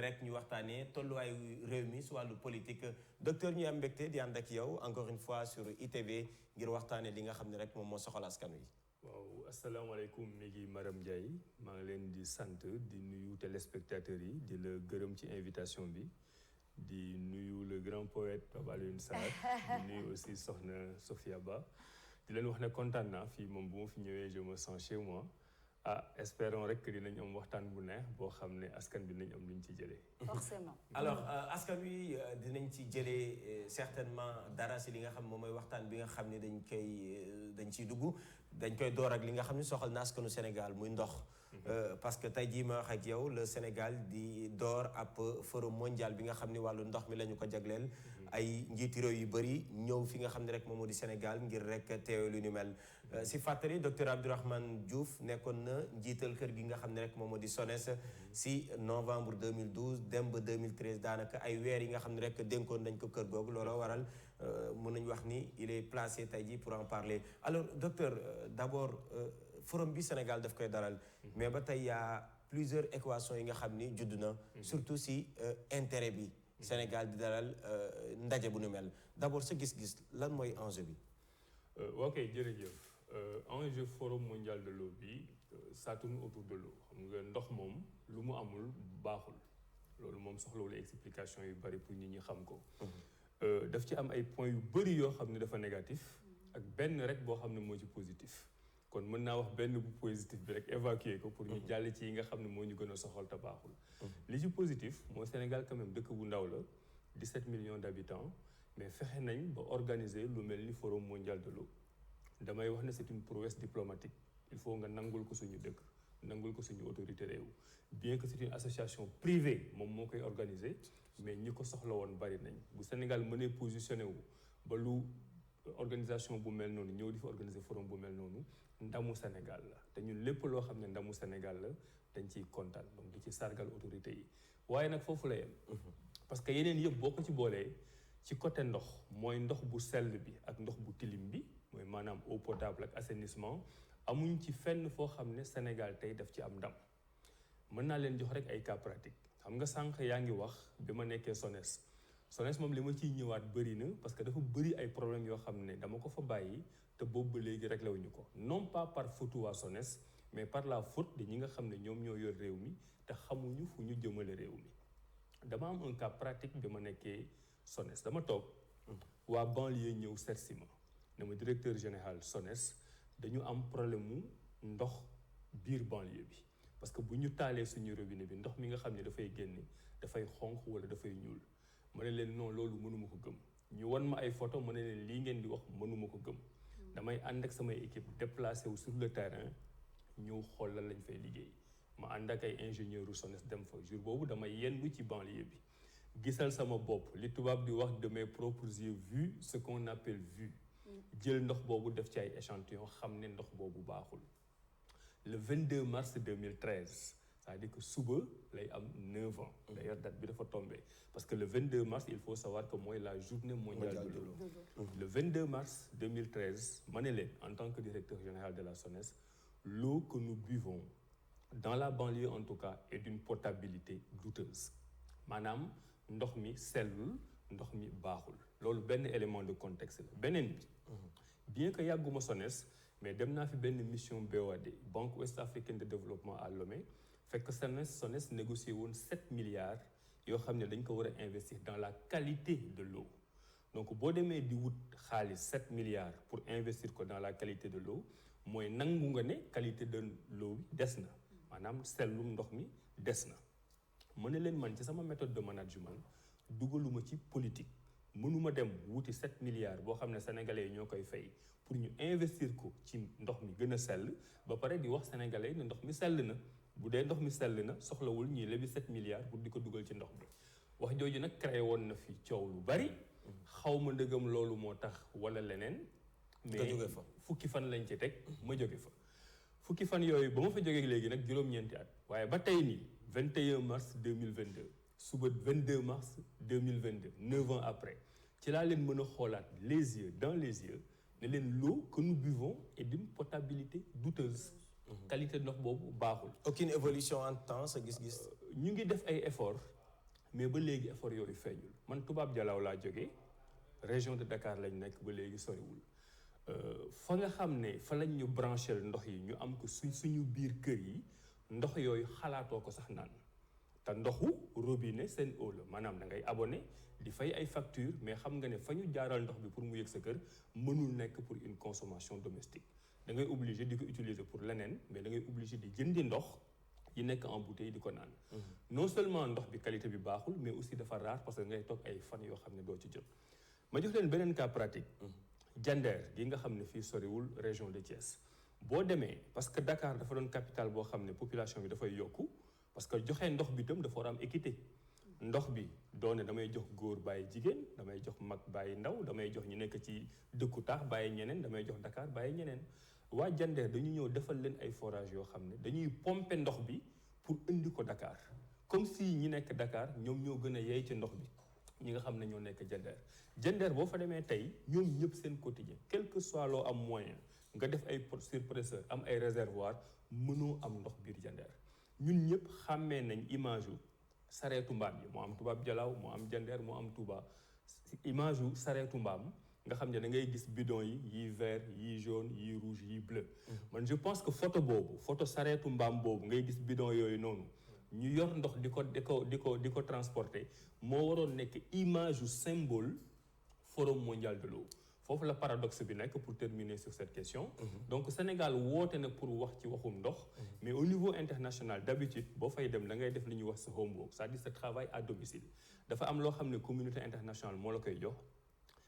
rek ñu waxtaanee tolluwaayu réew mi su wàllu politique docteur ñu am mbégte di ànd ak yow encore une fois sur ITV ngir waxtaanee li nga xam ne rek moom moo soxal askan wi. waaw asalaamaaleykum mi ngi Maram Ndiaye maa ngi leen di sant di nuyu téléspectateurs yi di la gërëm ci invitation bi di nuyu le grand poète Pape Alioune Sarr di nuyu aussi soxna Sophia Ba di leen wax ne kontaan naa fii moom bu ma fi ñëwee je me sens chez moi. Espérons rek que dinañ am waxtaan bu neex boo xam ne askan bi dinañ am luñ ci jëlee. Forcément. alors askan wi dinañ ci jëlee certainement dara si li nga xam moom mooy waxtaan bi nga xam ne dañ ciy dugg dañ koy door ak li nga xam ne soxal na askanu Sénégal muy ndox. parce que tey jii ma wax ak yow le Sénégal di door ab forum mondial bi nga xam ne wàllu ndox mi la ñu ko jagleel. ay njiiti réew yu bëri ñëw fi nga xam ne rek moom moo di Sénégal ngir rek teewe lu ni mel. si fàttali docteur Abdourahmane Diouf nekkoon na njiital kër gi nga xam ne rek moom moo di SONES si novembre 2012 dem ba 2013 daanaka ay weer yi nga xam ne rek dénkoon nañ ko kër googu looloo waral mën nañu wax ni il est placé tey jii pour en parler alors docteur d'abord forum bi Sénégal daf koy dalal mais ba tey y'a plusieurs équations yi nga xam ni judd na surtout si intérêt bi Sénégal di dalal ndaje bu nu mel d'abord sa gis-gis lan mooy enjeu bi ok jërëjëf enjeu forum mondial de l'eau bi ça tourne autour de l'eau xam nga ndox moom lu mu amul baaxul loolu moom soxlawul explication yu bari pour nit ñi xam ko daf ci am ay points yu bari yoo xam ne dafa négatif ak benn rek boo xam ne moo ci positif kon mën naa wax benn bu positif bi rek évacuer ko pour ñu jàll ci yi nga xam ne moo ñu gën a soxal te baaxul li ci positif mooy Sénégal quand même dëkk bu ndaw la 17 millions d'habitants mais fexe nañ ba organiser lu mel ni forum mondial de l'eau damay wax ne c'est une prouesse diplomatique il faut nga nangul ko suñu dëkk nangul ko suñu autorité réew bien que c'est une association privée moom moo koy organiser mais ñi ko soxla woon bari nañ bu Sénégal mënee positionné wu ba lu organisation bu mel noonu ñëw di fa organiser forum bu mel noonu ndamu Sénégal la te ñun lépp loo xam ne ndamu Sénégal la dañ ciy kontaan donc di ci sargal autorité yi waaye nag foofu la yem parce que yeneen yëpp boo ko ci boolee ci côté ndox mooy ndox bu sell bi ak ndox bu tilim bi mooy maanaam eau potable ak assainissement amuñ ci fenn foo xam ne Sénégal tey daf ci am ndam mën naa leen jox rek ay cas pratique xam nga sànq yaa ngi wax bi ma nekkee SONES moom li ma ciy ñëwaat bëri na parce que dafa bëri ay problèmes yoo xam ne dama ko fa bàyyi te boobu ba léegi réglé wuñu ko non pas par faute waa SONES mais par la faute de ñi nga xam ne ñoom ñoo yor réew mi te xamuñu fu ñu jëmale réew mi dama am un cas pratique bi ma nekkee SONES dama toog waa banlieue ñëw seet si ma ne ma directeur général SONES dañu am problème mu ndox biir banlieue bi parce que bu ñu taalee suñu robinet bi ndox mi nga xam ne dafay génne dafay xonq wala dafay ñuul ma ne leen non loolu mënuma ko gëm ñu wan ma ay photo ma ne leen lii ngeen di wax mënuma ko gëm damay ànd ak samay équipe déplacé wu sur le terrain ñëw xool lan lañ fay liggéey ma ànd ak ay ingénieurs u SONES dem fa jour boobu damay yendu ci banlieue bi gisal sama bopp li tubaab di wax de mes propres yeux vu ce qu'on appelle vu jël ndox boobu def ci ay échantillon xam ne ndox boobu baaxul le 22 mars 2013 c'est-à-dire que suba lay am 9 ans d'ailleurs date bi dafa tombé parce que le 22 mars il faut savoir que mooy la journée mondiale de l'eau le 22 mars 2013 ma ne leen en tant que directeur général de la SONES l'eau que nous buvons dans la banlieue en tout cas est d'une potabilité douteuse maanaam ndox mi sellul ndox mi baaxul loolu benn élément de contexte la beneen bi bien que yàgguma SONES mais dem naa fi benn mission BOAD Banque Ouest Africaine de Développement à Lomé fekk SONES négocié woon 7 milliards yoo xam ne dañ ko war a investir dans la qualité de l'eau donc boo demee di wut xaalis 7 milliards pour investir ko dans la qualité de l'eau mooy nangu nga ne qualité de l'eau bi des na maanaam sellum ndox mi des na mën na leen man ci sama méthode de management dugaluma ci politique mënuma dem wuti 7 milliards boo xam ne sénégalais yi ñoo koy fay pour ñu investir ko ci ndox mi gën a sell ba pare di wax sénégalais yi ne ndox mi sell na bu dee ndox mi sell na soxlawul ñii lebi 7 milliards pour di ko dugal ci ndox bi wax jooju nag créé woon na fi coow lu bari xaw ma ndëgam loolu moo tax wala leneen mais fukki fan lañ ci teg ma jóge fa fukki fan yooyu ba ma fa jógee léegi nag juróom-ñeenti at waaye ba tey nii 21 mars 2022 suba 22 mars 2022 9 ans après ci laa leen mën a xoolaat les yeux dans les yeux ne leen l'eau que nous buvons est d'une potabilité douteuse qualité ndox boobu baaxul aucune évolution en temps sa gis-gis ñu ngi def ay efforts mais ba léegi effort yooyu feeñul man tubaab jalaaw laa jógee région de Dakar lañ nekk ba léegi soriwul fa nga xam ne fa lañ ñu branché ndox yi ñu am ko suñu biir kër yi ndox yooyu xalaatoo ko sax naan te ndoxu robinet Sen'Eau la maanaam da ngay abonné di fay ay facture mais xam nga ne fa ñu jaaral ndox bi pour mu yëg sa kër mënul nekk pour une consommation domestique da ngay obligé di ko utiliser pour leneen mais da ngay obligé di jëndi ndox yi nekk en bouteille di ko naan non seulement ndox bi qualité bi baaxul mais aussi dafa rare parce que ngay toog ay fan yoo xam ne doo ci jot ma jox leen beneen cas pratique Diender gi nga xam ne fii soriwul région de Thiès boo demee parce que Dakar dafa doon capitale boo xam ne population bi dafay yokku parce que joxe ndox bi itam dafa war a am équité ndox bi doone damay jox góor bàyyi jigéen damay jox mag bàyyi ndaw damay jox ñu nekk ci dëkku taax bàyyi ñeneen damay jox Dakar bàyyi ñeneen waa Diender dañu ñëw defal leen ay forage yoo xam ne dañuy pomper ndox bi pour indi ko Dakar comme si ñi nekk Dakar ñoom ñoo gën a yey ci ndox bi ñi nga xam ne ñoo nekk Diender boo fa demee tey ñoom ñëpp seen quotidien quel que soit loo am moyen nga def ay surpresseur am ay réservoir mënoo am ndox biir Diender ñun ñëpp xàmmee nañ image yu sareetu mbaam yi moo am tubaab jalaaw moo am Diender moo am Touba image yu sareetu mbaam nga xam ne da ngay gis bidon yi vert yi jaune yi rouge yi bleu man je pense que photo sareetu mbaam boobu ngay gis bidon yooyu noonu ñu yor ndox di ko transporter moo waroon nekk image yu symbole forum mondial de l'eau foofu la paradoxe bi nekk pour terminer sur cette question donc Sénégal woote na pour wax ci waxum ndox mais au niveau international d'habitude boo fay dem da ngay def li ñuy wax sa homework c'est-à-dire sa travail à domicile dafa am loo xam ne communauté internationale moo la koy jox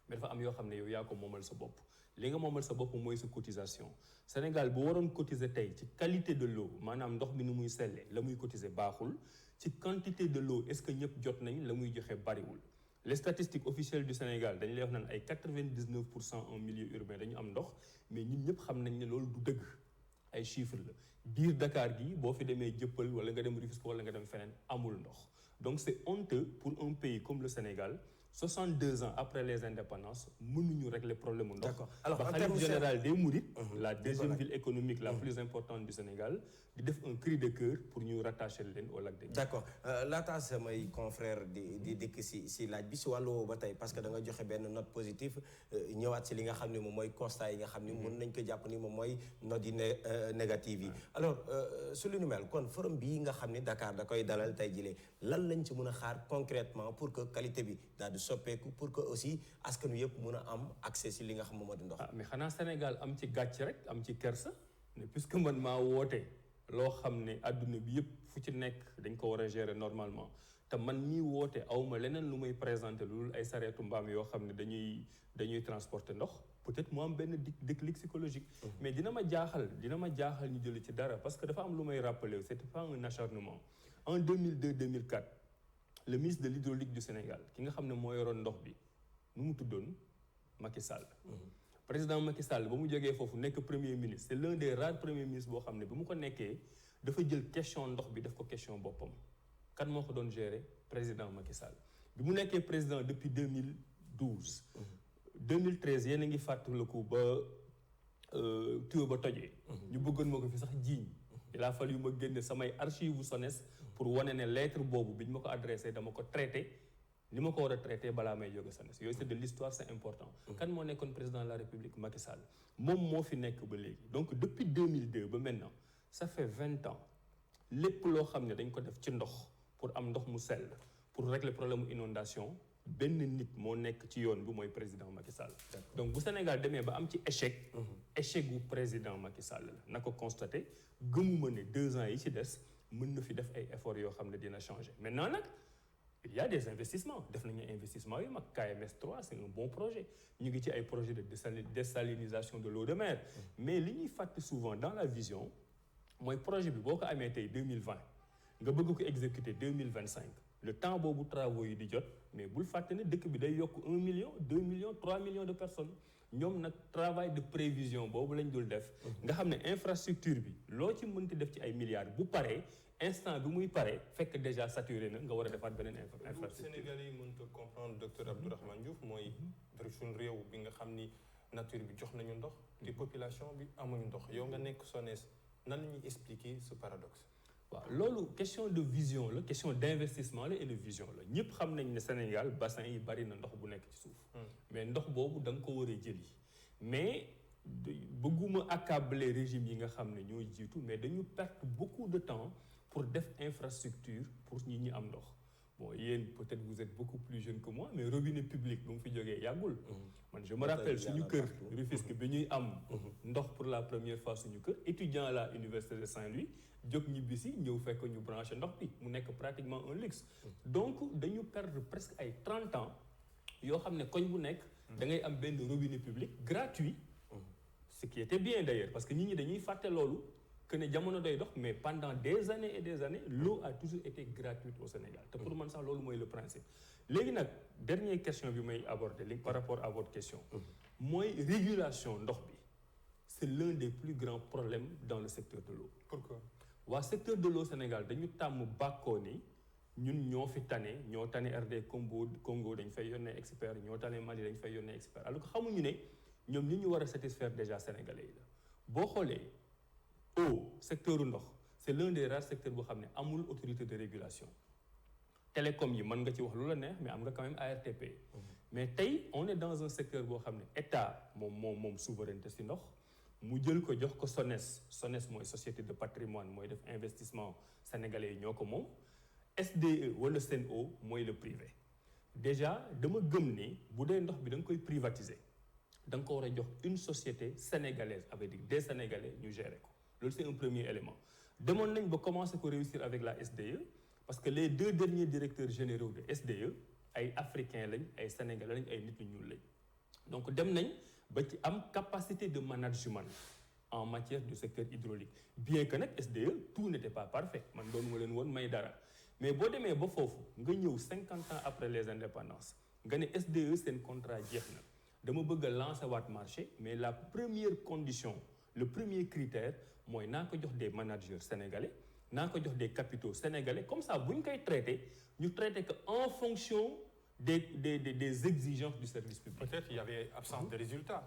mais dafa am yoo xam ne yow yaa ko moomal sa bopp li nga moomal sa bopp mooy sa cotisation Sénégal bu waroon cotiser tey ci qualité de l'eau maanaam ndox mi ni muy sellee la muy cotiser baaxul ci quantité de l'eau est-ce que ñëpp jot nañ la muy joxe bariwul les statistiques officielles du Sénégal dañu lay wax naan ay 99% en milieu urbain dañu am ndox mais ñun ñëpp xam nañ ne loolu du dëgg ay chiffres la biir Dakar gi boo fi demee Jëppal wala nga dem Rufisque wala nga dem feneen amul ndox donc c'est honteux pour un pays comme le Sénégal 62 ans après les indépendances mënuñu régler problème mu ndox. D'accord. Alors, ba xalif général des Mourides la deuxième ville économique la plus importante du Sénégal di def un cri de cœur pour ñu rattacher leen au lac de Guiers. D'accord laataa samay confrère di dikk si laaj bi si wàllu woowu ba tey parce que da nga joxe benn note positive ñëwaat si li nga xam ne moom mooy constat yi nga xam ne mën nañ ko jàpp ni moom mooy note yi négative yi alors su lu nu mel kon forum bii nga xam ne Dakar da koy dalal tey jilee lan lañ ci mën a xaar concrètement pour que qualité bi daal di soppeeku pour que aussi askan wi yëpp mën a am accès si li nga xam moom moo di ndox. mais xanaa Sénégal am ci gàcc rek am ci kersa ne puisque man maa woote loo xam ne adduna bi yëpp fu ci nekk dañ ko war a gérer normalement te man mii woote awma leneen lu may présenter lu ay sareetu mbaam yoo xam ne dañuy transporter ndox peut-être mu am benn déclic psychologique. mais dina ma jaaxal ñu jël ci dara parce que dafa am lu may rappeler c'était pas un acharnement en 2002-2004 le ministre de l'hydraulique du Sénégal ki nga xam ne moo yoroon ndox bi nu mu tuddoon Macky Sall. président Macky Sall ba mu jógee foofu nekk premier ministre c'est l'un des rares premiers ministres boo xam ne bi mu ko nekkee dafa jël question ndox bi def ko question boppam kan moo ko doon gérer président Macky Sall bi mu nekkee président depuis 2012. 2013 yéen a ngi fàttaliku ba tuyau ba tojee. ñu bëggoon moo ko fi sax jiiñ. il a fallu ma génne samay archives SONES pour wane ne lettre boobu bi ñu ma ko adressé dama ko traité ni ma ko war a traité balaa may jóge SONES yooyu c'est de l'histoire c'est important. kan moo nekkoon président de la République Macky Sall moom moo fi nekk ba léegi donc depuis 2002 ba maintenant ça fait 20 ans lépp loo xam ne dañ ko def ci ndox pour am ndox mu sell pour régler problème mu inondation benn nit moo nekk ci yoon bi mooy président Macky Sall. donc bu Sénégal demee ba am ci échec. échec gu président Macky Sall la na ko constaté gëmuma ne 2 ans yi ci des mën na fi def ay efforts yoo xam ne dina changer maintenant nag il y a des investissements def nañu investissement yu mag KMS 3 c'est un bon projet ñu ngi ci ay projets de désalinisation de l'eau de mer. mais li ñuy fàtte souvent dans la vision mooy projet bi boo ko amee tey 2020 nga bëgg ko exécuter 2025. le temps boobu travaux yi di jot mais bul fàtte ne dëkk bi day yokk 1 million 2 millions 3 millions de personnes ñoom nag travail de prévision boobu lañ dul def. nga xam ne infrastructure bi loo ci mënti def ci ay milliards bu paree instant bi muy paree fekk déjà saturé na nga war a defaat beneen infrastructure. Sénégal yi mënut a comprendre docteur Abdourahmane Diouf mooy suñu réew bi nga xam ni nature bi jox nañu ndox. te population bi amuñu ndox yow nga nekk SONES nan la ñuy expliquer ce paradoxe. waaw loolu question de vision la question d'investissement la et de vision la ñëpp xam nañ ne Sénégal bassin yi bari na ndox bu nekk ci suuf mais ndox boobu da nga ko war a jëli mais bëgguma accabler régime yi nga xam ne ñoo jiitu mais dañu perdre beaucoup de temps pour def infrastructure pour ñi am ndox bon yéen peut-être vous êtes beaucoup plus jeune que moi mais robinet public bu mu fi jógee yàggul man je me rappelle suñu kër Rufisque bi ñuy am ndox pour la première fois suñu kër étudiant à la université de Saint-Louis jóg ñibbisi ñëw fekk ñu branché ndox bi mu nekk pratiquement un luxe donc dañu perdre presque ay 30 ans yoo xam ne koñ bu nekk da ngay am benn robinet public gratuit ce qui était bien d'ailleurs parce que nit ñi dañuy fàtte loolu que ne jamono day dox mais pendant des années et des années l'eau a toujours été gratuite au Sénégal te pour man sax loolu mooy le principe léegi nag dernière question bi may aborder li par rapport à votre question mooy régulation ndox bi c'est l'un des plus grands problèmes dans le secteur de l'eau. Pourquoi? waa secteur de l'eau Sénégal dañu tàmm bàkkoo ni ñun ñoo fi tane ñoo tane RD Congo dañ fay yónnee expert ñoo tane Mali dañ fay yónnee expert alors que xamuñu ne ñoom ñi ñu war a satisfaire déjà sénégalais yi la boo xoolee eau secteur ndox c'est l'un des rares secteurs boo xam ne amul autorité de régulation télécom yi mën nga ci wax lu la neex mais am nga quand même ARTP mais tey on est dans un secteur boo xam ne état moom souveraineté ci ndox mu jël ko jox ko SONES mooy société de patrimoine mooy def investissement sénégalais yi ñoo ko moom SDE wala SEN'EAU mooy le privé déjà dama gëm ni bu dee ndox bi da nga koy privatiser da nga ko war a jox une société sénégalaise avec des sénégalais ñu gérer ko loolu c'est un premier élément demoon nañ ba commencer ko réussir avec la SDE parce que les 2 derniers directeurs généraux de SDE ay africains lañ ay sénégalais lañ ay nit ñu ñuul lañ donc dem nañ ba ci am capacité de management en matière du secteur hydraulique bien que nag SDE tout n'était pas parfait man doonu ma leen woon may dara mais boo demee ba foofu nga ñëw 50 ans après les indépendances nga ne SDE seen contrat jeex na dama bëgg a lancer waat marché mais la première condition le premier critère mooy naa ko jox des managers sénégalais naa ko jox des capitaux sénégalais comme ça bu ñu koy traité ñu traité que en fonction des exigences du service public. Peut-être il y avait absence de résultats.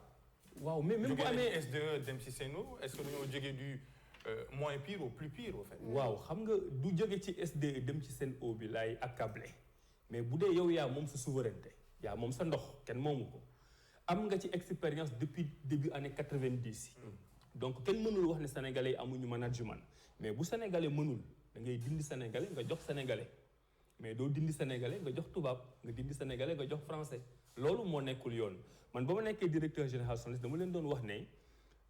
waaw mais même bu amee SDE dem ci SEN'EAU est-ce que dañoo jógee du moins pire au plus pire au fait. waaw xam nga du jóge ci SDE dem ci SEN'EAU bi laay accablé mais bu dee yow yaa moom sa souveraineté yaa moom sa ndox kenn moomu ko am nga ci expérience depuis début année 90 yi. donc kenn mënul wax ne sénégalais yi amuñu management mais bu sénégalais mënul da ngay dindi sénégalais nga jox sénégalais mais doo dindi sénégalais nga jox tubaab nga dindi sénégalais nga jox français loolu moo nekkul yoon man ba ma nekkee directeur général SONES dama leen doon wax ne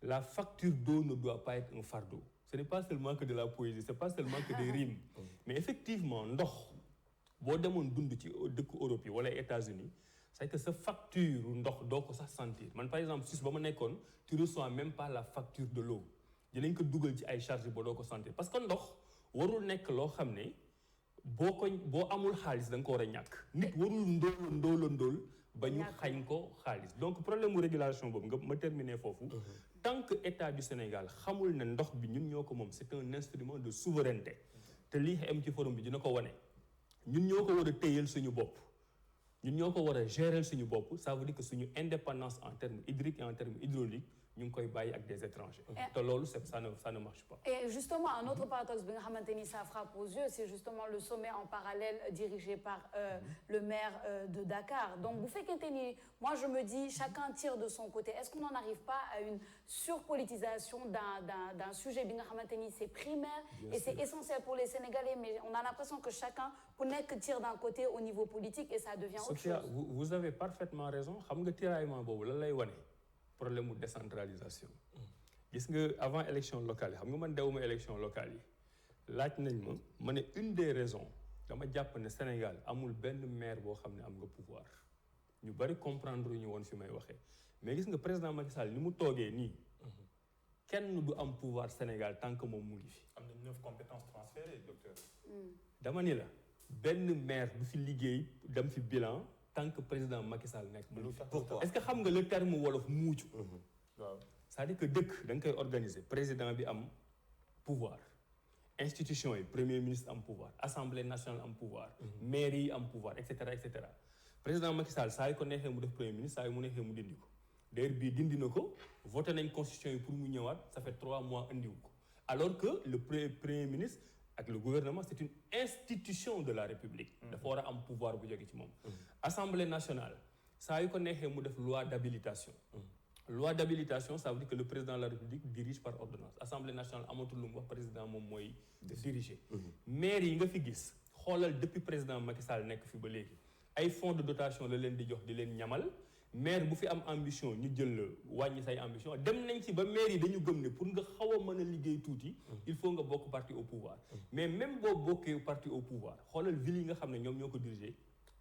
la facture d'eau ne doit pas être un fardeau ce n'est pas seulement que de la poésie c'est pas seulement que des rimes mais effectivement ndox boo demoon dund ci dëkku Europe yi wala États-Unis c'est que sa facture ndox doo ko sax sentir man par exemple Suisse ba ma nekkoon tu reçois même pas la facture de l'eau dinañ ko dugal ci ay charges ba doo ko sentir parce que ndox warul nekk loo xam ne boo amul xaalis da nga ko war a ñàkk nit warul ndóol ba ñu xañ ko xaalis donc problème mu régulation boobu nga ma terminer foofu tant que état du Sénégal xamul ne ndox bi ñun ñoo ko moom c'est un instrument de souveraineté te lii am ci forum bi dina ko wane ñun ñoo ko war a téyel suñu bopp ñun ñoo ko war a gérer suñu bopp ça veut dire que suñu indépendance en termes hydriques et en termes hydrauliques ñu ngi koy bàyyi ak des étrangers. te loolu ça ne marche pas. Et justement un autre paradoxe bi nga xamante ni ça frappe aux yeux c'est justement le sommet en parallèle dirigé par le maire de Dakar donc bu fekkente ni moi je me dis chacun tire de son côté est-ce qu'on n'en arrive pas à une surpolitisation d'un sujet bi nga xamante ni c'est primaire et c'est essentiel pour les Sénégalais mais on a l'impression que chacun ku nekk tire d'un côté au niveau politique et ça devient autre chose. Vous avez parfaitement raison xam nga tiraillement boobu lan lay wane. problème mu décentralisation gis nga avant élection locale yi xam nga man dewuma élection locale yi laaj nañ ma ne une des raisons dama jàpp ne Sénégal amul benn maire boo xam ne am nga pouvoir ñu bari comprendre ñu woon fi may waxee mais gis nga président Macky Sall ni mu toogee nii kenn du am pouvoir Sénégal tant que moom mu ngi fi. am na 9 compétences transférées docteur. dama ni la benn maire du fi liggéey dem fi bilan. tant que président Macky Sall nekk. est-ce que xam nga le terme wolof muucu. waaw c'est-à-dire que dëkk da nga koy organiser président bi am pouvoir institution yi premier ministre am pouvoir assemblée nationale am pouvoir. maire yi am pouvoir et cetera et cetera. président Macky Sall saa yu ko neexee mu def premier ministre saa yu mu neexee mu dindi ko d'ailleurs bii dindi na ko voté nañ constitution yi pour mu ñëwaat ça fait 3 mois indiwu ko alors que le premier ministre ak le gouvernement c'est une institution de la République dafa war a am pouvoir bu jóge ci moom Assemblée nationale saa yu ko neexee mu def loi d'habilitation loi d'habilitation ça veut dire que le président de la République dirige par ordonnance Assemblée nationale amatul lu mu wax président moom mooy diriger maire yi nga fi gis xoolal depuis président Macky Sall nekk fi ba léegi ay fonds de dotation la leen di jox di leen ñamal maire bu fi am ambition ñu jël la wàññi say ambition dem nañ ci ba maire yi dañu gëm ne pour nga xaw a mën a liggéey tuuti il faut nga bokk parti au pouvoir mais même boo bokkee parti au pouvoir xoolal ville yi nga xam ne ñoom ñoo ko diriger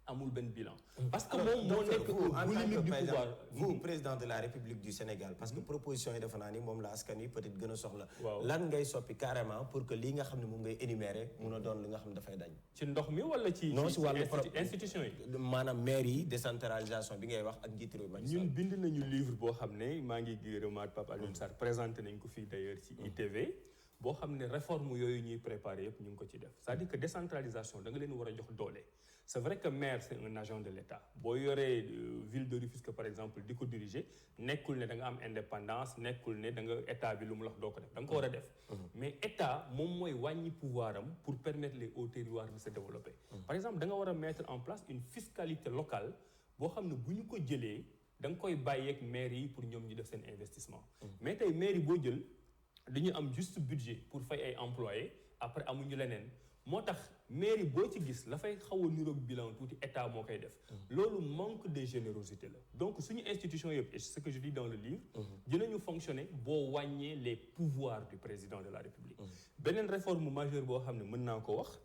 amul benn bilan parce que moom moo nekk boulimique du pouvoir vous président de la République du Sénégal parce que proposition yi defe naa ni moom la askan wi peut-être gën a soxla lan ngay soppi carrément pour que lii nga xam ne moom ngay énumérer mun a doon li nga xam ne dafay dañ ci ndox mi wala ci non si wàllu institution yi maanaam maire yi décentralisation bi ngay wax ak njiitu réew mi ñun bind nañu livre boo xam ne maa ngi gërëmaat Pape Alioune Sarr présenté nañ ko fii d'ailleurs ci ITV boo xam ne réforme yooyu ñuy préparé yëpp ñu ngi ko ci def c'est-à-dire que décentralisation da nga leen war a jox doole c'est vrai que maire c'est un agent de l'État boo yoree ville de Rufisque par exemple di ko diriger nekkul ne da nga am indépendance nekkul ne da nga état bi lu mu la wax doo ko def da nga ko war a def mais état moom mooy wàññi pouvoir am pour permettre les hauts territoires de se développer par exemple da nga war a mettre en place une fiscalité locale boo xam ne bu ñu ko jëlee da nga koy bàyyeeg maire yi pour ñoom ñu def seen investissement mais tey maire yi boo jël dañu am juste budget pour fay ay employés après amuñu leneen moo tax mairie boo ci gis la fay xaw a niroog bilan tuuti état moo koy def loolu manque de générosité la donc suñu institution yëpp et ce que je dis dans le livre dinañu fonctionner boo wàññee les pouvoirs du président de la République beneen réforme majeure boo xam ne mën naa ko wax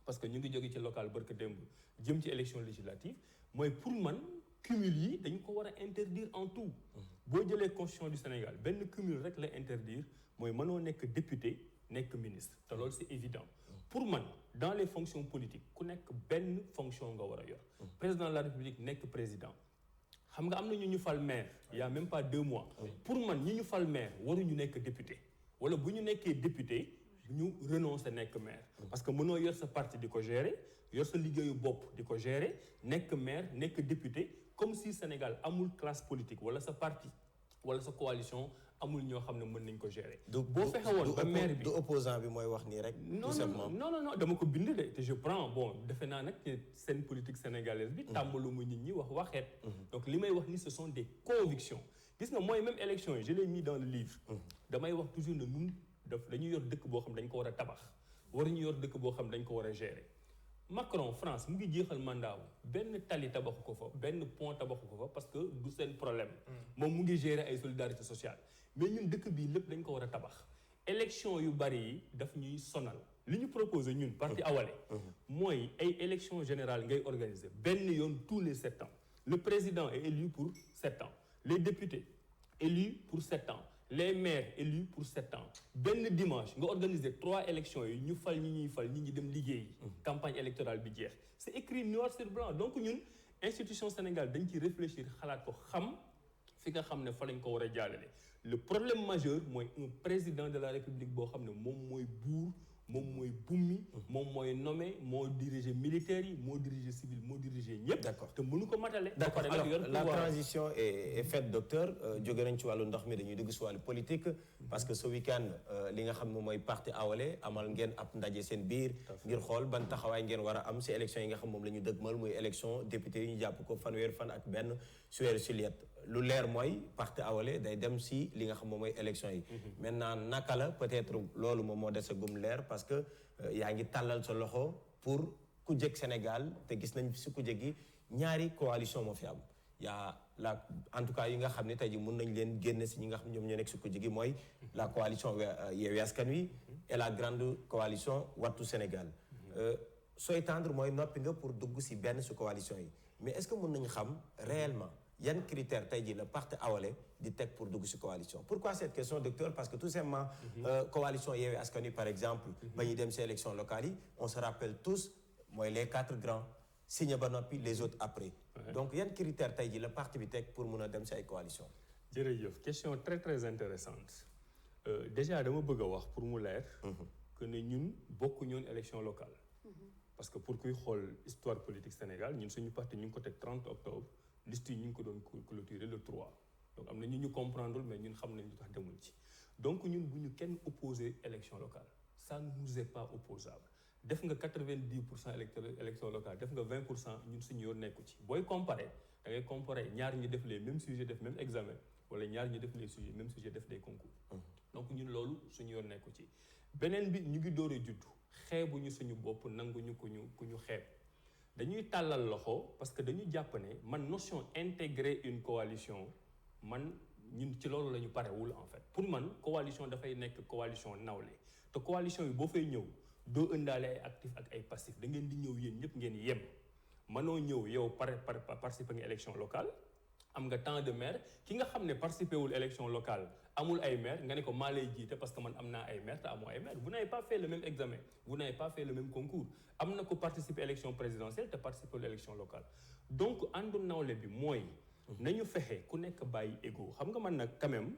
parce que ñu ngi jóge ci local barka démb jëm ci élection législative mooy pour man cumul yi dañu ko war a interdire en tout boo jëlee constitution du Sénégal benn cumul rek la interdire mooy mënoo nekk député nekk ministre te loolu c'est évident pour man dans les fonctions politiques ku nekk benn fonction nga war a yor président de la République nekk président xam nga am na ñu fal maire il y a même pas 2 mois pour man ñi ñu fal maire waruñu nekk député wala bu ñu nekkee député ñu renoncer nekk maire parce que mënoo yor sa parti di ko gérer yor sa liggéeyu bopp di ko gérer nekk maire nekk député comme si Sénégal amul classe politique wala sa parti wala sa coalition amul ñoo xam ne mën nañ ko gérer. boo fexe woon ba maire bi du opposant bi mooy wax nii rek. tout simplement non dama ko bind de te je prends bon defe naa nag seen politique sénégalaise bi. tàmbalu mu nit ñi waxeet. donc li may wax ni ce sont des convictions gis nga mooy même élection yi je l'ai mis dans le livre. damay wax toujours ne ñun dañu yor dëkk boo xam dañ ko war a tabax waruñu yor dëkk boo xam dañ ko war a gérer. Macron France mu ngi jeexal mandat benn tali tabaxu ko fa benn pont tabaxu ko fa parce que du seen problème. moom mu ngi gérer ay solidarité sociale. mais ñun dëkk bii lépp dañ ko war a tabax élection yu bari yi daf ñuy sonal li ñu proposé ñun parti Awalé mooy ay élection générale ngay organiser benn yoon tous les 7 ans le président est élu pour 7 ans les députés élus pour 7 ans les maires élus pour 7 ans benn dimanche nga organiser 3 élections yi ñu fal ñi ñuy fal ñi dem liggéeyi campagne électorale bi jeex c'est écrit noir sur blanc donc ñun institution Sénégal dañ ci réfléchir xalaat ko xam fi nga xam ne fa lañ ko war a jàllale le problème majeur mooy un président de la République boo xam ne moom mooy buur moom mooy bummi moom mooy nommé moo diriger militaires yi moo diriger civil moo diriger ñëpp. d'accord te mënu ko matale. d'accord alors la transition est faite docteur jóge nañ ci wàllu ndox mi dañuy dugg si wàllu politique parce que ce week-end li nga xam ne mooy parti Awalé amal ngeen ab ndaje seen biir ngir xool ban taxawaay ngeen war a am si élection yi nga xam moom la ñu dëgmal muy élection député yi ñu jàpp ko fanweer fan ak benn si weeru juillet lu leer mooy parti Awalé day dem si li nga xam moom mooy élection yi maintenant naka la peut-être loolu moom moo dese gum leer parce que yaa ngi tàllal sa loxo pour ku jëkk Sénégal te gis nañ si ku jëkk gi ñaari coalition moo fi am yaa la en tout cas yi nga xam ne tey ji mën nañ leen génne si ñi nga xam ñoom ñoo nekk si ku jëkk gi mooy la coalition Yewwi Askan Wi et la grande coalition Wattu Sénégal sooy tendre mooy noppi nga pour dugg si benn si coalition yi mais est-ce que mën nañu xam réellement yan critère tey jii la parti Awalé di teg pour dugg ci coalition pourquoi cette question docteur parce que tout simplement coalition Yewwi Askan Wi par exemple ba ñuy dem ci élection locale yi on se rappelle tous mooy les 4 grands signé ba noppi les autres après donc yan critère tey jii la parti bi teg pour mun a dem ci ay coalition jërëjëf question très très intéressante déjà dama bëgg a wax pour mu leer que ne ñun bokku ñoon élection locale parce que pour kuy xool histoire politique Sénégal ñun suñu parti ñu ngi ko teg 30 octobre liste yi ñu ngi ko doon clôturer le 3 donc am na ñu comprendre mais ñun xam nañ lu tax demuñ ci donc ñun bu ñu kenn opposé élection locale ça ne nous est pas opposable def nga 90% élection locale def nga 20% ñun suñu yoon nekku ci booy comparer da ngay comparer ñaar ñi def les mêmes sujets def même examen wala ñaar ñi def les sujets même sujet def des concours donc ñun loolu suñu yoon nekku ci beneen bi ñu ngi door a judd xeebuñu suñu bopp nanguñu ku ñu xeeb dañuy tàllal loxo parce que dañu jàpp ne man notion intégrer une coalition man ñun ci loolu la ñu parewul en fait pour man coalition dafay nekk coalition nawle te coalition yi boo fay ñëw doo ëndaale ay actif ak ay passif da ngeen di ñëw yéen ñëpp ngeen yem mënoo ñëw yow participer nga élection locale am nga tant de maire ki nga xam ne participer wul élection locale amul ay maire nga ne ko maa lay jiite parce que man am naa ay maire te amoo ay maire vous n'avez pas fait le même examen vous n'avez pas fait le même concours am na ko participer élection présidentielle te participer élection locale donc àndu nawle bi mooy nañu fexe ku nekk bàyyi égo xam nga man nag quand même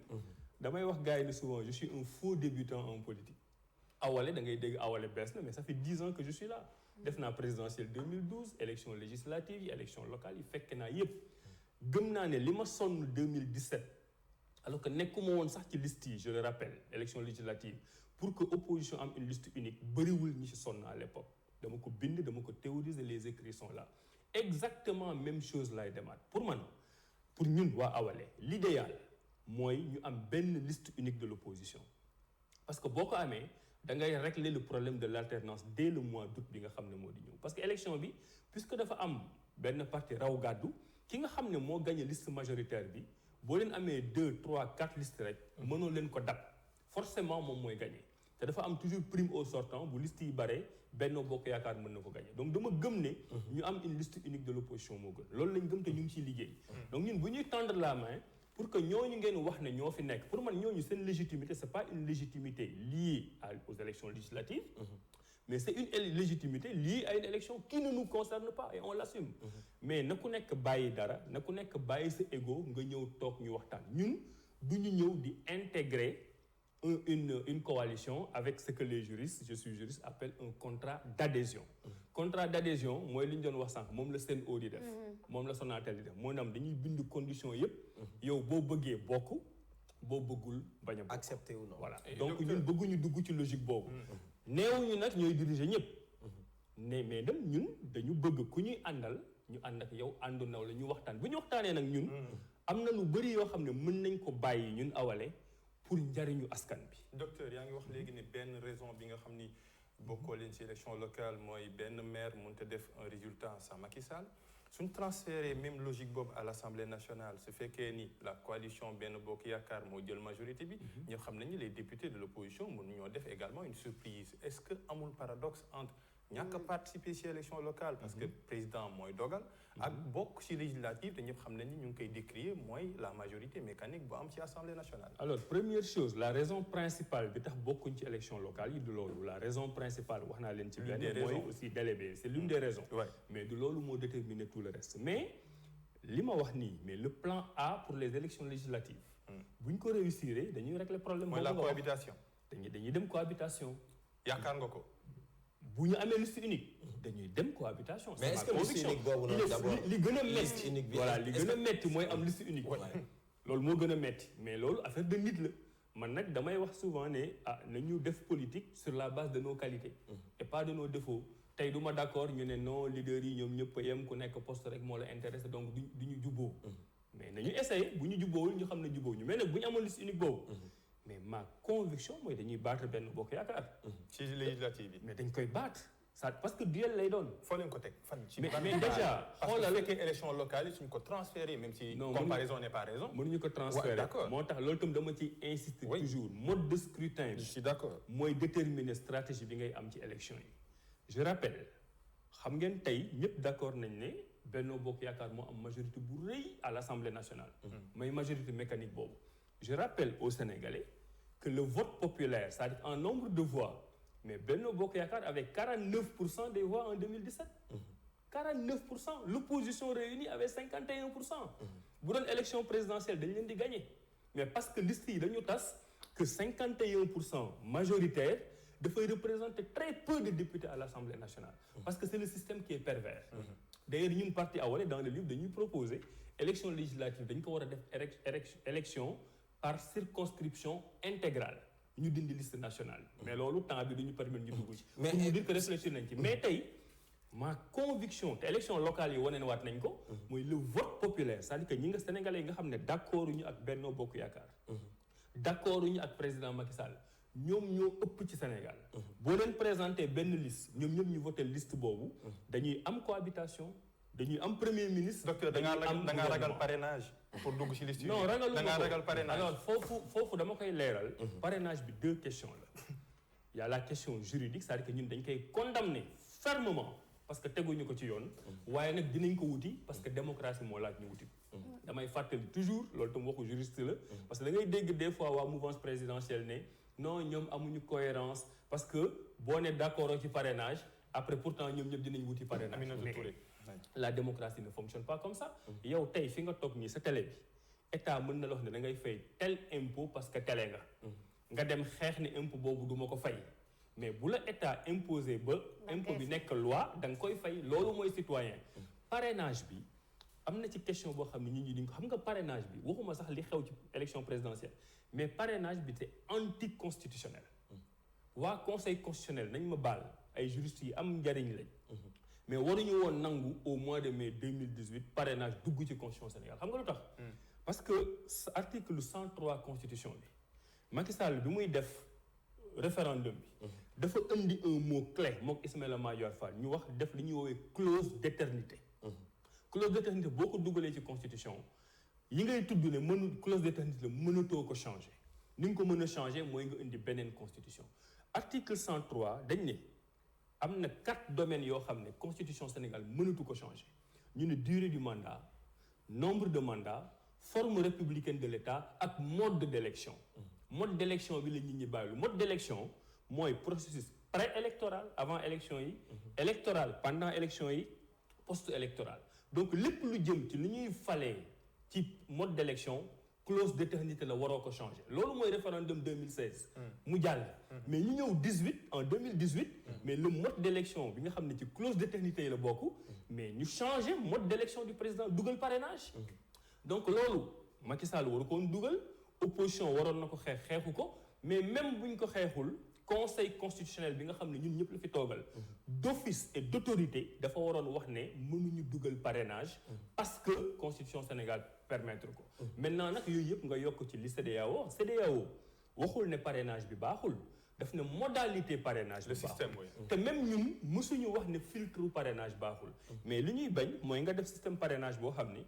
damay wax gars yi ne souvent je suis un faux débutant en politique awale da ngay dégg awale bees na mais ça fait 10 ans que je suis là def naa présidentielle 2012 élection législative yi élection locale yi fekk naa yépp gëm naa ne li ma sonn 2017 alors que nekkuma woon sax ci liste yi je le rappelle élection législative pour que opposition am une liste unique bëriwul ñi ci sonn à l'époque dama ko bind dama ko théoriser les écrits sont là exactement même chose lay demaat pour man pour ñun waa awale l'idéal mooy ñu am benn liste unique de l'opposition parce que boo ko amee da ngay régler le problème de l'alternance dès le mois d'août bi nga xam ne moo di ñëw parce que élection bi puisque dafa am benn parti raw gàddu ki nga xam ne moo gagné liste majoritaire bi boo leen amee 2 3 4 listes rek mënoo leen ko dab forcément moom mooy gagné te dafa am toujours prime au sortant bu liste yi bare Benno Bokk Yaakaar mën na ko gagné donc dama gëm ne ñu am une liste unique de l'opposition moo gën loolu lañ gëm te ñu ngi ciy liggéey donc ñun bu ñuy tendre la main pour que ñooñu ngeen wax ne ñoo fi nekk pour man ñooñu seen légitimité c'est pas une légitimité liée aux élections législatives mais c'est une légitimité liée à une élection qui ne nous concerne pas et on l'assume mais na ku nekk bàyyi dara na ku nekk bàyyi sa ego nga ñëw toog ñu waxtaan ñun du ñu ñëw di intégrer une coalition avec ce que les juristes je suis juriste appellent un contrat d'adhésion contrat d'adhésion mooy li ñu doon wax sànq moom la Sen'Eau di def moom la Sonatel di def moo naam dañuy bind condition yépp yow boo bëggee bokk boo bëggul bañ a bokk accepté ou non voilà donc ñun bëgguñu dugg ci logique boobu neewuñu nag ñooy diriger ñëpp mais dem ñun dañu bëgg ku ñuy àndal ñu ànd ak yow àndu naw la ñu waxtaan bu ñu waxtaanee nag ñun am na lu bëri yoo xam ne mën nañ ko bàyyi ñun awale pour njariñu askan bi. docteur yaa ngi wax léegi ne benn raison bi nga xam ni bokkoo leen ci élection locale mooy benn maire mënut a def un résultat sans Macky Sall suñ transféré même logique boobu à l'Assemblée nationale su fekkee ni la coalition Benno Bokk Yaakaar moo jël majorité bi ñëpp xam nañu les députés de l'opposition mënu ñoo def également une surprise est-ce que amul paradoxe entre ñàkk a participer ci élection locale parce que président mooy dogal ak bokk ci législative te ñëpp xam nañu ñu ngi koy décrier mooy la majorité mécanique bu am ci Assemblée nationale. alors première chose la raison principale bi tax bokkuñ ci élection locale yi du loolu la raison principale wax naa leen ci benn mooy aussi délai bi c'est l'une des raisons mais du loolu moo déterminer tout le reste mais li ma wax nii mais le plan A pour les élections législatives bu ñu ko réussir dañuy régler problème mooy la cohabitation dañuy dem cohabitation yaakaar nga ko bu ñu amee liste unique dañuy dem cohabitation. mais est-ce que liste unique boobu noonu d'abord li gën a métti voilà li gën a métti mooy am liste unique. loolu moo gën a métti mais loolu affaire de nit la man nag damay wax souvent ne nañu def politique sur la base de nos qualités. et pas de nos défauts. tey du ma d'accord ñu ne non leaders yi ñoom ñëpp a yem ku nekk poste rek moo la intéressé donc du ñu jubboo. mais nañu essayer bu ñu jubboowul ñu xam ne jubboo ñu mais nag bu ñu amoon liste unique boobu. mais ma conviction mooy dañuy battre Benno Bokk Yaakaar. ci législative yi. mais dañ koy battre ça parce que duel lay doon. foo leen ko teg fan. ci mais déjà xoolal parce que fekkee élection locale yi suñ ko transféré même si. comparaison n'est pas raison. mënuñu ko transférer d'accord moo tax loolu itam dama ciy insister toujours mode de scrutin bi. je suis d'accord mooy déterminer stratégie bi ngay am ci élection yi. je rappelle xam ngeen tey ñëpp d'accord nañ ne Benno Bokk Yaakaar moo am majorité bu rëy à l'Assemblée nationale. mooy majorité mécanique boobu. je rappelle aux Sénégalais que le vote populaire c'est-à-dire en nombre de voix mais Benno Bokk Yaakaar avait 49% des voix en 2017. 49% l'opposition réunie avait 51%. bu doon élection présidentielle dañ leen di gagner mais parce que liste yi dañu tas que 51% majoritaire dafay représenter très peu de députés à l'Assemblée nationale. parce que c'est le système qui est pervers. d'ailleurs ñun parti Awalé dans le livre dañuy proposer élection législative dañ ko war a def élection par circonscription intégrale ñu dindi liste nationale mais loolu temps bi duñu permettre ñu dugg ci Mais- pour ñu dire que réfléchir nañ ci mais tey ma conviction te élection locale yi wane waat nañ ko mooy le vote populaire c'est-à-dire que ñi nga sénégalais yi nga xam ne d'accord ñu ak Benno Bokk Yaakaar d'accord ñu ak président Macky Sall ñoom ñoo ëpp ci Sénégal boo leen présenté benn liste ñoom ñëpp ñu voté liste boobu dañuy am cohabitation dañuy am premier ministre docteur da dañuy am ngaa ragal gouvernement. parrainage pour dugg ci liste yi. non ragalu da ngaa ragal parrainage. alors foofu dama koy leeral parrainage bi deux questions la il y a la question juridique c'est-à-dire que ñun dañ koy condamner fermement parce que teguñu ko ci yoon waaye nag dinañ ko wuti parce que démocratie moo laaj ñu wuti damay fàttali toujours loolu tam waxu juriste la parce que da ngay dégg des fois waa mouvance présidentielle ne non ñoom amuñu cohérence parce que boo ne d'accord ci parrainage après pourtant ñoom ñëpp dinañ wuti parrainage Aminata Mais Touré. la démocratie ne fonctionne pas comme ça yow tey fi nga toog nii sa télé bi état mën na la wax ne da ngay fay tel impôt parce que télé nga dem xeex ne impôt boobu du ma ko fay mais bu la état imposé ba impôt bi nekk loi da nga koy fay loolu mooy citoyen parrainage bi am na ci question boo xam ne nit ñi di ko xam nga parrainage bi waxuma sax li xew ci élection présidentielle mais parrainage bi c'est anticonstitutionnel waa conseil constitutionnel nañ ma baal ay juristes yi am njariñ lañ mais waruñu woon nangu au mois de mai 2018 parrainage dugg ci constitution Sénégal xam nga lu tax parce que article 103 constitution bi Macky Sall bi muy def référendum bi dafa indi un mot clé mook Ismaïla Madior Fall ñu wax def li ñuy woowee clause d'éternité clause d'éternité boo ko dugalee ci constitution yi ngay tudd ne clause d'éternité la mënatoo ko changer ni nga ko mën a changer mooy nga indi beneen constitution article 103 dañ ne am na 4 domaines yoo xam ne constitution Sénégal mënatu ko changer ñu ne durée du mandat nombre de mandats forme républicaine de l'État ak mode d'élection mode d'élection bi la nit ñi bàyyilu mode d'élection mooy processus pré-électoral avant élection yi électoral pendant élection yi post-électoral donc lépp lu jëm ci li ñuy falee ci mode d'élection clause d'éternité la waroo ko changer loolu mooy référendum 2016 mu jàll mais ñu ñëw 2018 mais le mode d'élection bi nga xam ne ci clause d'éternité yi la bokk mais ñu changer mode d'élection du président dugal parrainage donc loolu Macky Sall waru ko woon dugal opposition waroon na ko xeexu ko mais même buñ ko xeexul conseil constitutionnel bi nga xam ne ñun ñëpp la fi toogal d'office et d'autorité dafa waroon wax ne mënuñu dugal parrainage parce que constitution Sénégal permettre ko maintenant nag yooyu yëpp nga yokk ci li CEDEAO waxul ne parrainage bi baaxul daf ne modalité parrainage bi le système oui. te même ñun mësuñu wax ne filtre parrainage baaxul mais li ñuy bañ mooy nga def système parrainage boo xam ni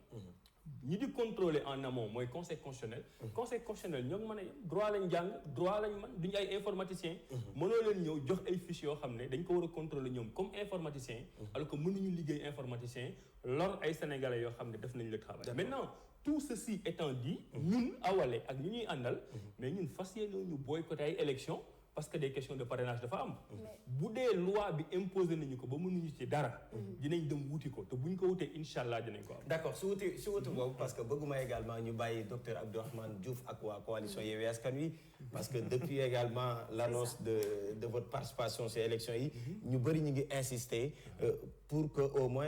ñi di contrôler en amont mooy conseil constitutionnel conseil constitutionnel ñoo mën a yem droit lañ jàng droit lañ mën duñu ay informaticiens mënoo leen ñëw jox ay fiches yoo xam ne dañ ko war a contrôler ñoom comme informaticien alors que mënuñu liggéey informaticien lor ay sénégalais yoo xam ne def nañ le travail maintenant tout ceci étant dit ñun awale ak ñu ñuy àndal mais ñun fas yéene ñu boycotter ay élections parce que des questions de parrainage dafa am bu dee loi bi imposé nañu ko ba mënuñu ci dara dinañ dem wuti ko te buñ ko wutee incha allah dinañ ko am d'accord su wuti boobu parce que bëgguma également ñu bàyyi docteur Abdourahmane Diouf ak waa coalition Yewwi Askan Wi parce que depuis également l'annonce de votre participation ces élections yi ñu bëri ñu ngi insister pour que au moins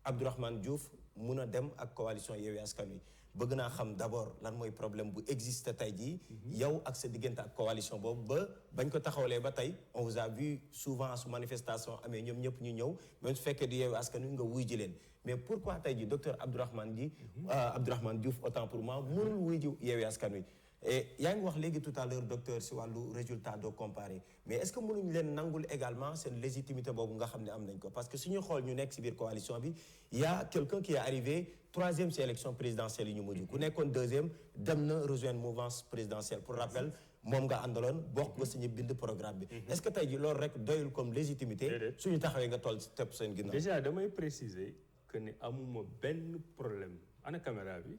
Abdourahmane Diouf mun a dem ak coalition Yewwi Askan Wi bëgg naa xam d'abord lan mooy problème bu existe tey jii yow ak sa diggante ak coalition boobu ba bañ ko taxawalee ba tey on vous a vu souvent su manifestation amee ñoom ñëpp ñu ñëw même su fekkee di Yewwi Askan Wi nga wuy ji leen mais pourquoi tey jii docteur Abdourahmane Diouf autant pour moi mënul wuy ji Yewwi Askan Wi et yaa ngi wax léegi tout à l'heure docteur si wàllu résultat doo comparé mais est-ce que mënuñ leen nangul également seen légitimité boobu nga xam ne am nañ ko parce que suñu xool ñu nekk si biir coalition bi y a quelqu'un qui est arrivé 3e ci élection présidentielle yi ñu mujj ku nekkoon 2e dem na rejoindre mouvance présidentielle pour rappel moom nga àndaloon bokk nga suñu bind programme bi est-ce que tey ji loolu rek doyul comme légitimité suñu taxawee nga toll tepp seen ginnaaw déjà damay préciser que ne amuma benn problème ana caméra bi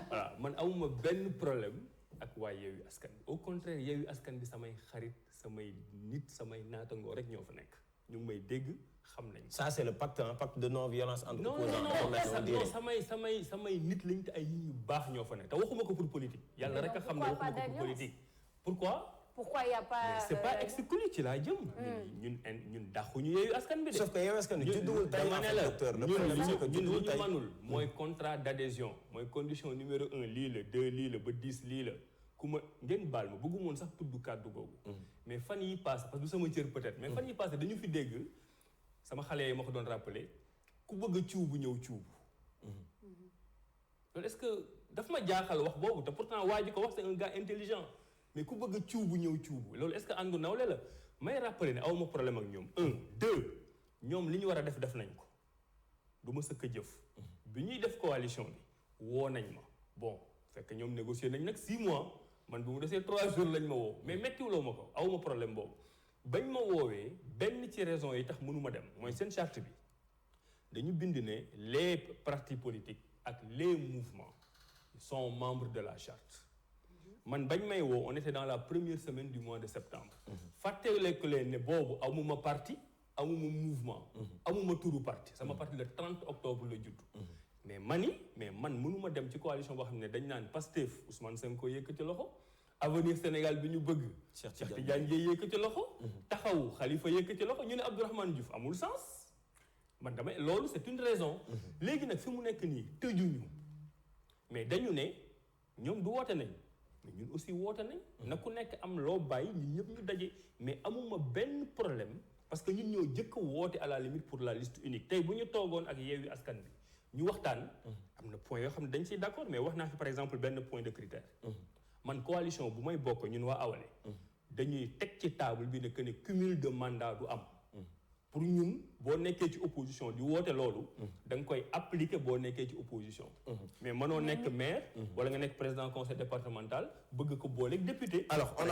voilà man amuma benn problème ak waa Yewwi Askan Wi au contraire Yewwi Askan Wi samay xarit samay nit samay naatangoo rek ñoo fa nekk ñu ngi may dégg xam nañ ça c'est le pacte de non violence entre opposants non samay nit lañ te ay nit ñu baax ñoo fa nekk te waxuma ko pour politique yàlla rek a xam ne waxuma ko pour politique pourquoi il y a pas c'est pas exclu ci laa jëm ñun daxuñu Yewwi Askan Wi de sauf que Yewwi Askan Wi judduwul tey dama ne la docteur ñun li ñu manul mooy contrat d'adhésion mooy condition numéro 1 lii la 2 lii la ba 10 lii la ku ma ngeen baal ma bëggu moon sax tudd kàddu googu mais fan yi passé parce que du sama cër peut-être mais fan yi passé dañu fi dégg sama xale yi ma ko doon rappelé ku bëgg a cuubu ñëw cuubu loolu est-ce que daf ma jaaxal wax boobu te pourtant waa ji ko wax c'est un gars intelligent mais ku bëgg a cuubu ñëw cuubu loolu est-ce que àndu nawle la may rappelé ne awma problème ak ñoom 1 2 ñoom li ñu war a def nañ ko du ma sëkk jëf bi ñuy def coalition bi woo nañ ma bon fekk ñoom négocier nañ nag 6 mois man bu mu desee 3 jours lañ ma woo mais méttiwuloo ma ko awma problème boobu bañ ma woowee benn ci raison yi tax mënuma dem mooy seen charte bi dañu bind ne les partis politiques ak les mouvements sont membres de la charte man bañ may woo on était dans la première semaine du mois de septembre fàtteleku leen ne boobu amuma parti amuma mouvement amuma turu parti sama parti le 30 octobre la judd mais man mënuma dem ci coalition boo xam ne dañ naan Pastef Ousmane Sonko yëkkati loxo Avenir Sénégal bi ñu bëgg Cheikh Tidiane Dièye yëkkati loxo Taxawu Khalifa yëkkati loxo ñu ne Abdourahmane Diouf amul sens man damay loolu c'est une raison léegi nag fi mu nekk nii tëjuñu mais dañu ne ñoom du woote nañ mais ñun aussi woote nañ na ku nekk am loo bàyyi ñun ñëpp ñu daje mais amuma benn problème parce que ñun ñoo jëkk woote à la limite pour la liste unique tey bu ñu toogoon ak Yewwi Askan Wi ñu waxtaan am na point yoo xam ne dañ ciy d'accord mais wax naa fi par exemple benn point de critère man coalition bu may bokk ñun waa Awalé dañuy teg ci table bi ne que ne cumul de mandat du am pour ñun boo nekkee ci opposition di woote loolu da nga koy appliquer boo nekkee ci opposition mais mënoo nekk maire wala nga nekk président conseil départemental bëgg ko booleeg député. Alors on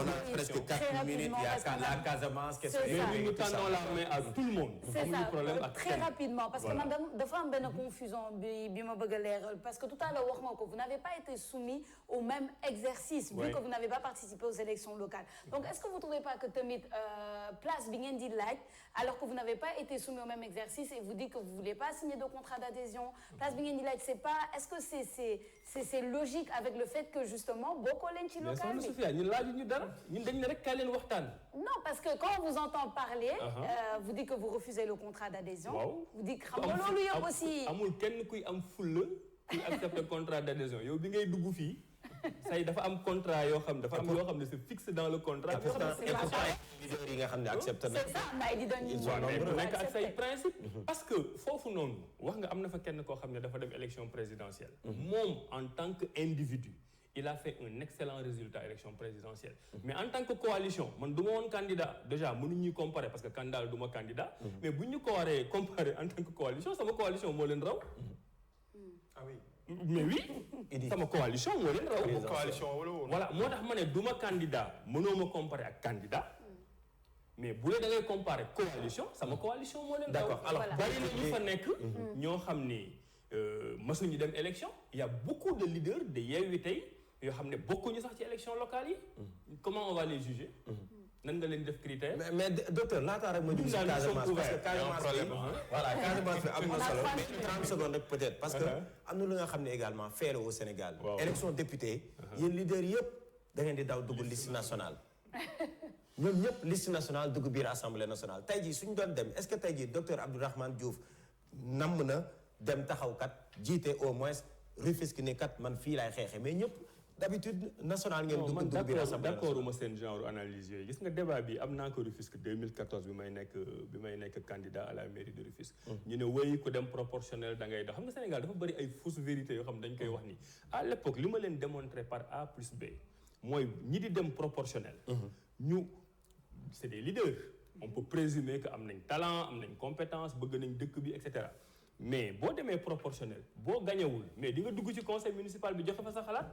a presque 4 minutes, il y a la Casamance, qu'est-ce que mais nous tendons la main à tout le monde. C'est ça, très rapidement parce que man dafa am benn confusion bi ma bëgg a leeral parce que tout à l'heure wax nga ko vous n'avez pas été soumis au même exercice vu que vous n'avez pas participé aux élections locales. Donc est-ce que vous trouvez pas que tamit place bi ngeen di laaj alors que vous n'avez pas été soumis au même exercice et vous dites que vous voulez pas signer de contrat d'adhésion place bi ngeen di laaj c'est pas est-ce que c'est logique avec le fait que justement bokkoo leen ci local bi. Sophia ñun laajuñu dara ñun dañ ne rek kaay leen waxtaan. Non parce que quand on vous entend parler vous dites que vous refusez le contrat d'adhésion vous dites que xam nga loolu yëpp aussi amul kenn kuy am fulla kuy accepter contrat d'adhésion yow bi ngay dugg fii say dafa am contrat yoo xam dafa am yoo xam ne c'est fixe dans le contrat. leader yi nga xam ne accepté na. c'est ça may di doon ñu nekk ak say principe parce que foofu noonu wax nga am na fa kenn koo xam ne dafa dem élection présidentielle moom en tant que individu il a fait un excellent résultat élection présidentielle mais en tant que coalition man du ma woon candidat déjà mënuñuy comparer parce que candidat la du ma candidat mais bu ñu ko waree comparer en tant que coalition sama coalition moo leen raw ah oui mais oui sama coalition moo leen raw coalition wala woon voilà moo tax ma ne du ma candidat mënoo ma comparer ak candidat mais bu dee da ngay comparer coalition sama coalition moo leen raw. D'accord alors bari na ñu fa nekk ñoo xam ni masuñu dem élection il y a beaucoup de leaders de Yewwi tey yoo xam ne bokkuñu sax ci élection locale yi comment on va les juger nan nga leen def critère mais docteur laata rek ma dugg ci Casamance parce que Casamance bi voilà Casamance bi am na solo mais 30 secondes rek peut-être parce que am na lu nga xam ne également fait au Sénégal élection député yéen leaders yëpp da ngeen di daw dugg liste nationale ñoom ñëpp liste nationale dugg biir assemblée nationale tey jii suñu doon dem est-ce que tey jii docteur Abdourahmane Diouf namm na dem taxaw kat jiite au moins Rufisque ni kat man fii laay xeexe mais ñëpp d'habitude national ngeen dugg biir assemblée d'accord uma seen genre analyse yooyu gis nga débat bi am naa ko Rufisque 2014 bi may nekk candidat à la mairie de Rufisque ñu ne wéy ku dem proportionnel da ngay dox xam nga Sénégal dafa bëri ay fausses vérités yoo xam dañ koy wax ni à l'époque li ma leen démontré par A plus B mooy ñi di dem proportionnel ñu c'est des leaders on peut présumer que am nañ talent am nañ compétence bëgg nañ dëkk bi et cetera mais boo demee proportionnel boo gañewul mais di nga dugg ci conseil municipal bi joxe fa sa xalaat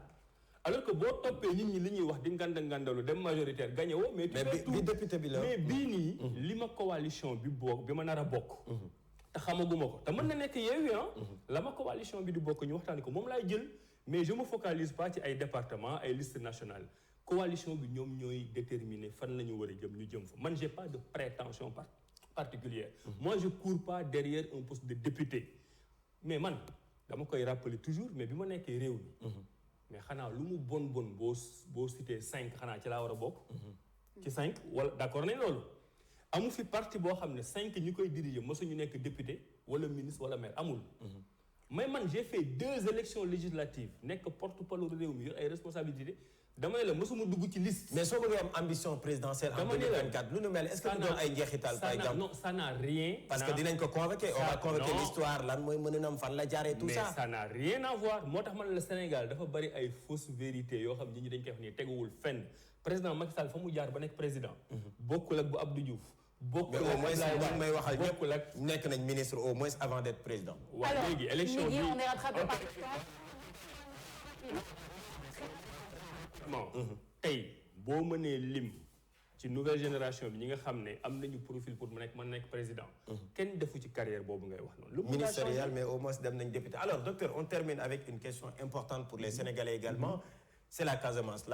alors que boo toppee nit ñi li ñuy wax di ngandalu dem majoritaire gañewoo mais bi député bi la mais bii nii li ma coalition bi bokk bi ma nar a bokk te xamaguma ko te mën na nekk Yewwi la ma coalition bi di bokk ñu waxtaani ko moom laay jël mais je me focalise pas ci ay département ay liste nationale coalition bi ñoom ñooy déterminer fan la ñu war a jëm ñu jëm fa man j'ai pas de prétention particulière moi je cours pas derrière un poste de député mais man dama koy rappeler toujours mais bi ma nekkee réew mi mais xanaa lu mu bon boo cité 5 xanaa ci laa war a bokk ci 5 wala d'accord nañ loolu amu fi parti boo xam ne 5 ñi koy diriger mësuñu nekk député wala ministre wala maire amul mais man j'ai fait 2 élections législatives nekk porte-parole réew mi yor ay responsabilités dama ne la mosuma dugg ci liste. mais soo bëggee am ambition présidentielle en 2024 lu nu mel est-ce que du doon ay njeexital par exemple. non ça n'a rien. parce que dinañ ko convoquer on va convoquer l'histoire lan mooy mëninam fan la jaaree tout ça. mais ça n'a rien à voir moo tax man la Sénégal dafa bari ay fausses vérités yoo xam nit ñi dañ koy wax ni teguwul fenn président Macky Sall fa mu jaar ba nekk président. bokkul ak bu Abdou Diouf. bokkul mais au moins ak man may waxal bokkul ñëpp ak nekk nañ ministre au moins avant d'être président. waaw léegi élection bi on est rattrapé par bon tey boo mënee lim ci nouvelle génération bi ñi nga xam ne am nañu profil pour mën nekk président. kenn defu ci carrière boobu ngay wax noonu. lu ministériel mais au moins dem nañ député alors docteur on termine avec une question importante pour les Sénégalais également c'est la Casamance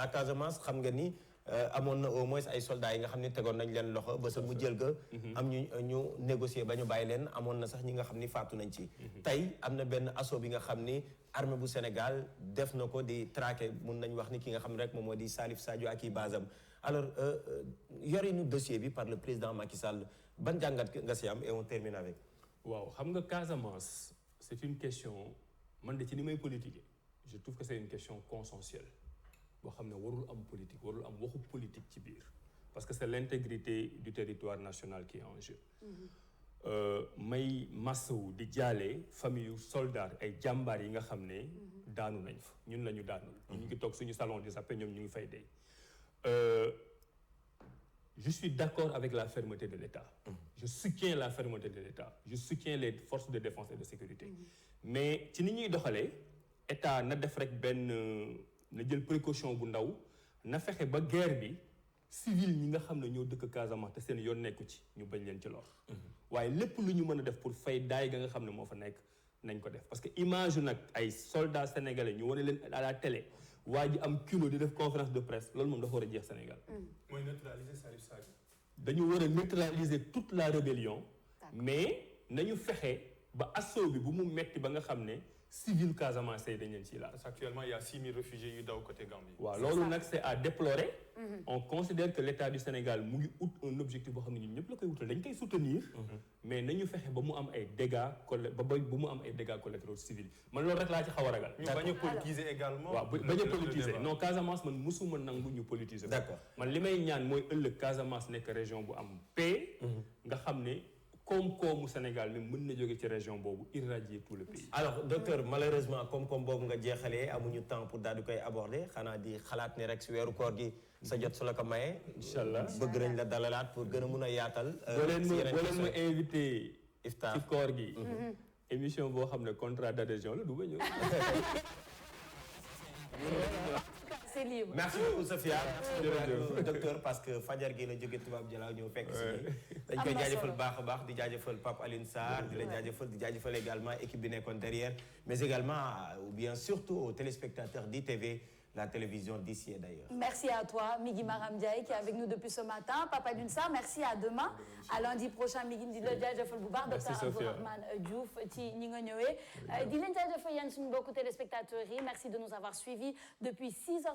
xam nga ni amoon na au moins ay soldats yi nga xam ni tegoon nañ leen loxo ba sa mu jël ga am ñu négocier ba ñu bàyyi leen amoon na sax ñi nga xam ni faatu nañ ci tey am na benn assaut bi nga xam ni armée bu Sénégal def na ko di traquer mun nañ wax ni ki nga xam ne rek moom moo di Salif Sadio ak i basam alors yorinu dossier bi par le président Macky Sall ban jàngat nga si am et on termine avec. waaw xam nga Casamance c'est une question man de ci ni may politiquer je trouve que c'est une question consensuelle boo xam ne warul am politique warul am waxu politique ci biir parce que c'est l'intégrité du territoire national qui est en jeu. may massawu di jaale famille yu soldats ay jàmbaar yi nga xam ne daanu nañ fa ñun la ñu daanul. ñu ngi toog suñu salon di sape ñoom ñu ngi fay dee. Je suis d'accord avec la fermeté de l'État. Je soutiens la fermeté de l'État. Je soutiens les forces de défense et de sécurité. Mais ci ni ñuy doxalee État na def rek benn na jël précaution bu ndaw na fexe ba guerre bi civil ñi nga xam ne ñoo dëkk Casamance te seen yoon nekku ci ñu bañ leen ci lor. waaye lépp lu ñu mën a def pour fay daay ga nga xam ne moo fa nekk nañ ko def parce que image nag ay soldats sénégalais ñu wane leen à la télé. waa ji am kilo di def conférence de presse loolu moom dafa war a jeex Sénégal. mooy neutraliser Salif Sadio. dañu war a neutraliser toute la rébellion. mais nañu fexe ba assaut bi bu mu metti ba nga xam ne civil Casamance yi dañ leen ciy laal. parce qu'actuellement il y a 6000 réfugiés yu daw côté Gambie. waaw loolu nag c'est à déplorer. on considère que l'État du Sénégal mu ngi ut un objectif boo xam ne ñun ñëpp la koy wutal dañ koy soutenir. mais nañu fexe ba mu am ay dégâts bu mu am ay dégâts collatéraux civils man loolu rek laa ci xaw a ragal. ñu bañ a politiser également. waaw bañ a politiser non Casamance man musuma nangu ñu politiser. d'accord man li may ñaan mooy ëllëg Casamance nekk région bu am paix. nga xam ne koom-koomu Sénégal mi mën na jóge ci région boobu irradier tout le pays. alors docteur malheureusement koom-koom boobu nga jeexalee amuñu temps pour daal di koy aborder xanaa di xalaat ni rek si weeru koor gi sa jot su la ko mayee. incha allah bëgg nañ la dalalaat pour gën a mun a yaatal. boo leen ma invité. iftar ci koor gi. émission boo xam ne contrat d'adhésion la du ma ñëw. c'est libre. merci beaucoup Sophia. docteur parce que fajar gi la jóge tubaab jalaaw ñëw fekk si dañ koy jaajëfal baax a baax di jaajëfal Pape Alioune Sarr di la jaajëfal également équipe bi nekkoon derrière mais également ou bien surtout aux téléspectateurs d'ITV la télévision d'ici et d'ailleurs. Merci à toi Migui Maram Ndiaye qui est avec nous depuis ce matin Pape Alioune Sarr merci à demain à lundi prochain Migui di la jaajëfal bu baax docteur Abdourahmane Diouf ci ñi nga ñëwee di leen jaajëfal yéen suñu mbokku téléspectateurs yi merci de nous avoir suivis depuis 6h30